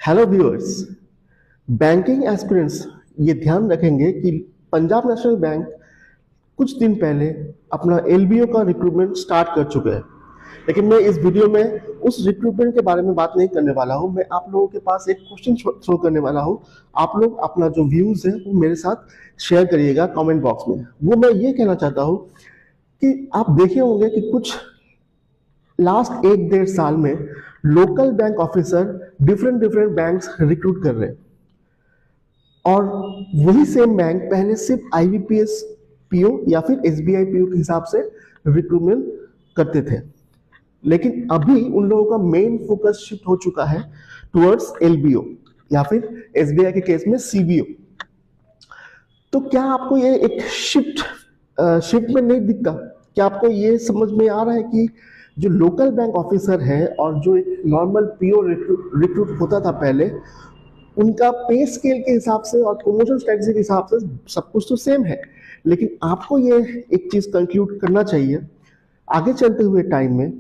Hello viewers. Banking aspirants ये ध्यान रखेंगे कि पंजाब नेशनल बैंक कुछ दिन पहले अपना एलबीओ का रिक्रूटमेंट स्टार्ट कर चुके हैं। लेकिन मैं इस वीडियो में उस रिक्रूटमेंट के बारे में बात नहीं करने वाला हूं। मैं आप लोगों के पास एक क्वेश्चन थ्रो करने वाला हूं। आप लोग अपना जो व्यूज है वो मेरे साथ शेयर करिएगा कमेंट बॉक्स में। वो मैं ये कहना चाहता हूं कि आप देखे होंगे कि कुछ लास्ट एक डेढ़ साल में local bank officer different different banks recruit कर रहे हैं। और वही सेम बैंक पहले सिर्फ आईबीपीएस पीओ या फिर एसबीआई पीओ के हिसाब से रिक्रूटमेंट करते थे। लेकिन अभी उन लोगों का मेन फोकस शिफ्ट हो चुका है टुवर्ड्स एलबीओ या फिर एसबीआई के केस में सीबीओ। तो क्या आपको ये एक शिफ्ट में नहीं दिखता? क्या आपको ये समझ में आ रहा है कि जो लोकल बैंक ऑफिसर है और जो एक नॉर्मल पीओ रिक्रूट होता था पहले, उनका पे स्केल के हिसाब से और प्रमोशन स्ट्रेटजी के हिसाब से सब कुछ तो सेम है। लेकिन आपको ये एक चीज कंक्लूड करना चाहिए आगे चलते हुए टाइम में,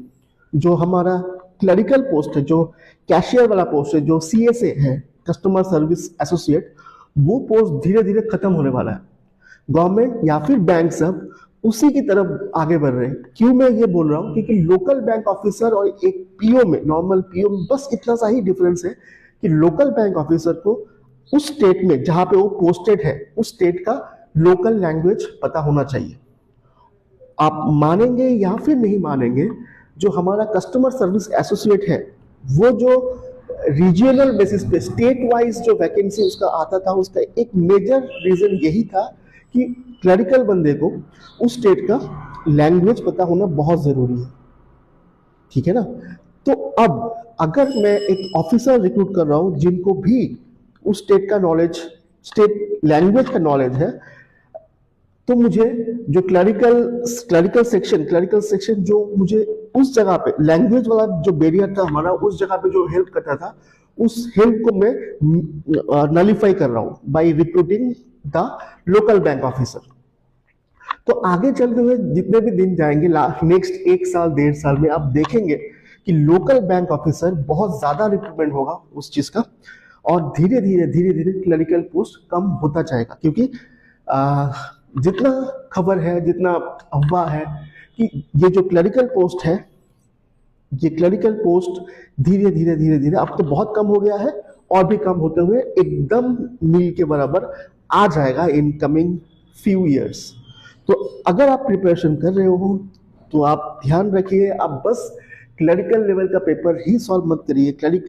जो हमारा क्लरिकल पोस्ट है, जो कैशियर वाला पोस्ट है, जो सीएसए है, कस्टमर सर्विस एसोसिएट, वो पोस्ट धीरे धीरे खत्म होने वाला है। गवर्नमेंट या फिर बैंक सब उसी की तरफ आगे बढ़ रहे हैं। क्यों मैं ये बोल रहा हूँ? क्योंकि लोकल बैंक ऑफिसर और एक पीओ में, नॉर्मल पीओ में बस इतना सा ही डिफरेंस है कि लोकल बैंक ऑफिसर को उस स्टेट में जहां पे वो पोस्टेड है उस स्टेट का लोकल लैंग्वेज पता होना चाहिए। आप मानेंगे या फिर नहीं मानेंगे, जो हमारा कस्टमर सर्विस एसोसिएट है वो जो रीजनल बेसिस पे स्टेट वाइज जो वैकेंसी उसका आता था, उसका एक मेजर रीजन यही था कि क्लरिकल बंदे को उस स्टेट का लैंग्वेज पता होना बहुत जरूरी है। ठीक है ना? तो अब अगर मैं एक ऑफिसर रिक्रूट कर रहा हूं जिनको भी उस स्टेट का नॉलेज, स्टेट लैंग्वेज का नॉलेज है, तो मुझे जो क्लरिकल सेक्शन जो मुझे उस जगह पे लैंग्वेज वाला जो बैरियर था हमारा, उस जगह पे जो हेल्प करता था, उस हेल्प को मैं नलीफाई कर रहा हूं by recruiting the local bank officer. तो आगे चलते हुए जितने भी दिन जाएंगे, नेक्स्ट एक साल डेढ़ साल में आप देखेंगे कि लोकल बैंक ऑफिसर बहुत ज्यादा रिक्रूटमेंट होगा उस चीज का, और धीरे धीरे क्लरिकल पोस्ट कम होता जाएगा। क्योंकि जितना खबर है, जितना अफवाह है कि ये जो क्लरिकल पोस्ट है, ये क्लरिकल पोस्ट धीरे धीरे अब तो बहुत कम हो गया है और भी कम होते हुए एकदम नील के बराबर आ जाएगा इन कमिंग फ्यू ईयर्स। तो अगर आप प्रिपरेशन कर रहे हो तो आप ध्यान रखिए, आप बस क्लरिकल लेवल का पेपर ही सॉल्व मत करिए।